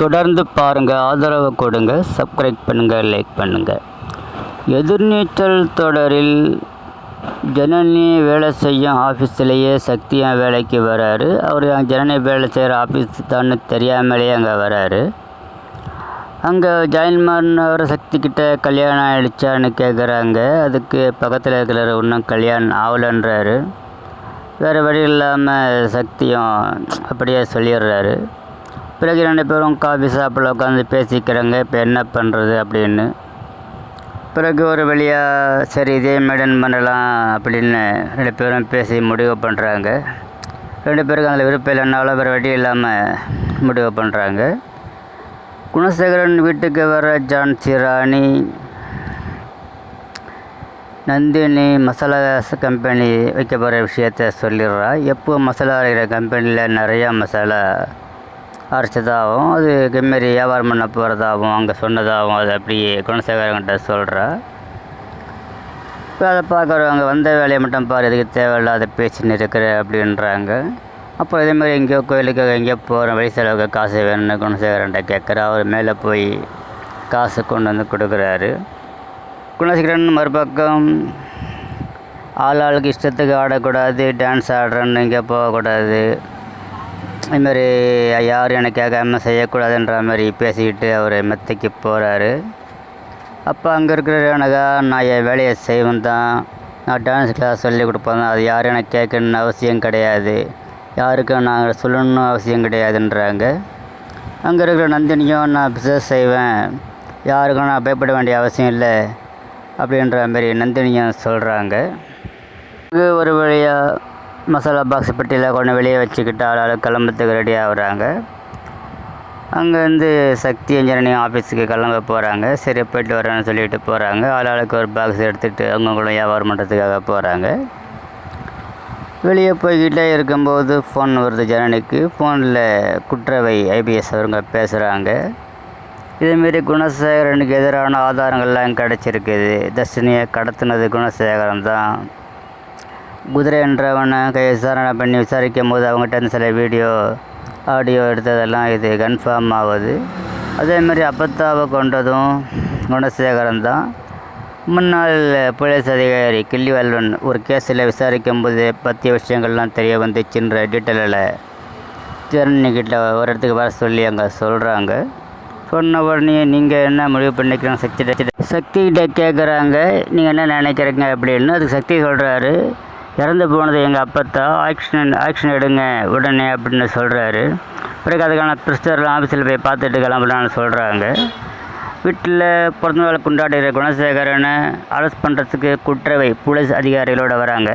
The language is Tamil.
தொடர்ந்து பாருங்கள், ஆதரவு கொடுங்க, சப்ஸ்கிரைப் பண்ணுங்கள், லைக் பண்ணுங்கள். எதிர்நீச்சல் தொடரில் ஜனனி வேலை செய்யும் ஆஃபீஸ்லேயே சக்தியும் வேலைக்கு வராரு. அவர் ஜனனி வேலை செய்கிற ஆஃபீஸ் தான் தெரியாமலேயே அங்கே வராரு. அங்கே ஜாயின் பண்ணவர் சக்திக்கிட்ட கல்யாணம் ஆகிடுச்சான்னு கேட்குறாங்க. அதுக்கு பக்கத்தில் இருக்கிற இன்னும் கல்யாணம் ஆகலைன்றாரு. வேறு வழி இல்லாமல் சக்தியும் அப்படியே சொல்லிடுறாரு. பிறகு 2 பேரும் காஃபி ஷாப்பில் உட்காந்து பேசிக்கிறாங்க, இப்போ என்ன பண்ணுறது அப்படின்னு. பிறகு ஒரு வழியாக சரி இதே மெயின்டைன் பண்ணலாம் அப்படின்னு 2 பேரும் பேசி முடிவு பண்ணுறாங்க. 2 பேருக்கு அதில் விருப்பம் இல்லைனாலும் வேறு வழி இல்லாமல் முடிவு பண்ணுறாங்க. குணசேகரன் வீட்டுக்கு வர ஜான்சி ராணி நந்தினி மசாலா கம்பெனி வைக்க போகிற விஷயத்த சொல்லிடுறா. எப்போ மசாலா அரைக்கிற கம்பெனியில் நிறையா மசாலா அரைச்சதாகவும் அது மாரி வியாபாரம் பண்ண போகிறதாகவும் அங்கே சொன்னதாகவும் அது அப்படியே குணசேகரன்கிட்ட சொல்கிறா. இப்போ அதை பார்க்குறவங்க வந்த வேலையை மட்டும் பாரு, எதுக்கு தேவையில்லாத பேச்சுன்னு இருக்கிற அப்படின்றாங்க. அப்புறம் இதேமாதிரி எங்கேயோ கோயிலுக்கு எங்கேயோ போகிறோம், வழி செலவுக்கு காசு வேணும்னு குணசேகரன்ட்ட கேட்குறா. அவர் மேலே போய் காசு கொண்டு வந்து கொடுக்குறாரு. குணசேகரன் மறுபக்கம் ஆளுக்கு இஷ்டத்துக்கு ஆடக்கூடாது, டான்ஸ் ஆடுறேன்னு இங்கே போகக்கூடாது, இதுமாரி யாரும் எனக்கு கேட்காம செய்யக்கூடாதுன்ற மாதிரி பேசிக்கிட்டு அவர் மெத்தைக்கு போகிறாரு. அப்போ அங்கே இருக்கிற ரேணுகா, நான் என் வேலையை செய்வேன் தான், நான் டான்ஸ் கிளாஸ் சொல்லி கொடுப்பேன் தான், அது யாரும் எனக்கு கேட்கணுன்னு அவசியம் கிடையாது, யாருக்கும் நான் சொல்லணும்னு அவசியம் கிடையாதுன்றாங்க. அங்கே இருக்கிற நந்தினியும் நான் பிஸ்னஸ் செய்வேன், யாருக்கும் நான் பயப்பட வேண்டிய அவசியம் இல்லை அப்படின்ற மாதிரி நந்தினியும் சொல்கிறாங்க. ஒரு வழியாக மசாலா பாக்ஸ் பெட்டியில் கொண்டு வெளியே வச்சுக்கிட்டு ஆளால் கிளம்புறதுக்கு ரெடி ஆகுறாங்க. அங்கேருந்து சக்தி ஜனனியும் ஆஃபீஸுக்கு கிளம்ப போகிறாங்க. சரி போய்ட்டு வரேன்னு சொல்லிட்டு போகிறாங்க. ஆளாளுக்கு ஒரு பாக்ஸ் எடுத்துகிட்டு அவங்களும் வியாபாரம் பண்ணுறதுக்காக போகிறாங்க. வெளியே போய்கிட்டே இருக்கும்போது ஃபோன் வருது ஜனனிக்கு. ஃபோனில் குற்றவை ஐபிஎஸ் அவருங்க பேசுகிறாங்க. இதேமாரி குணசேகரனுக்கு எதிரான ஆதாரங்கள்லாம் கிடச்சிருக்குது. தர்ஷினியை கடத்தினது குணசேகரன் தான். குதிரை என்றவனை விசாரணை பண்ணி விசாரிக்கும் போது அவங்ககிட்ட சில ஆடியோ எடுத்ததெல்லாம் இது கன்ஃபார்ம் ஆகுது. அதேமாதிரி அப்பத்தாவை கொண்டதும் குணசேகரன் தான். முன்னாள் போலீஸ் அதிகாரி கிள்ளிவல்வன் ஒரு கேஸில் விசாரிக்கும் போது பற்றிய விஷயங்கள்லாம் தெரிய வந்துச்சுன்ற டீட்டெயிலில் ஜனனிக்கிட்ட ஒரு இடத்துக்கு வர சொல்லி அங்கே சொல்கிறாங்க. சொன்ன உடனே நீங்கள் என்ன முடிவு பண்ணிக்கிறோம் சக்திகிட்ட கேட்குறாங்க, நீங்கள் என்ன நினைக்கிறீங்க அப்படின்னு. அதுக்கு சக்தி சொல்கிறாரு, இறந்து போனது எங்கள் அப்பத்தா, ஆக்ஷன் எடுங்க உடனே அப்படின்னு சொல்கிறாரு. பிறகு அதுக்கான பிரிஸ்டர்லாம் ஆஃபீஸில் போய் பார்த்துட்டு கிளம்பலான்னு சொல்கிறாங்க. வீட்டில் பிறந்தநாள் கொண்டாடுகிற குணசேகரனை அரெஸ்ட் பண்ணுறதுக்கு குற்றவை போலீஸ் அதிகாரிகளோடு வராங்க.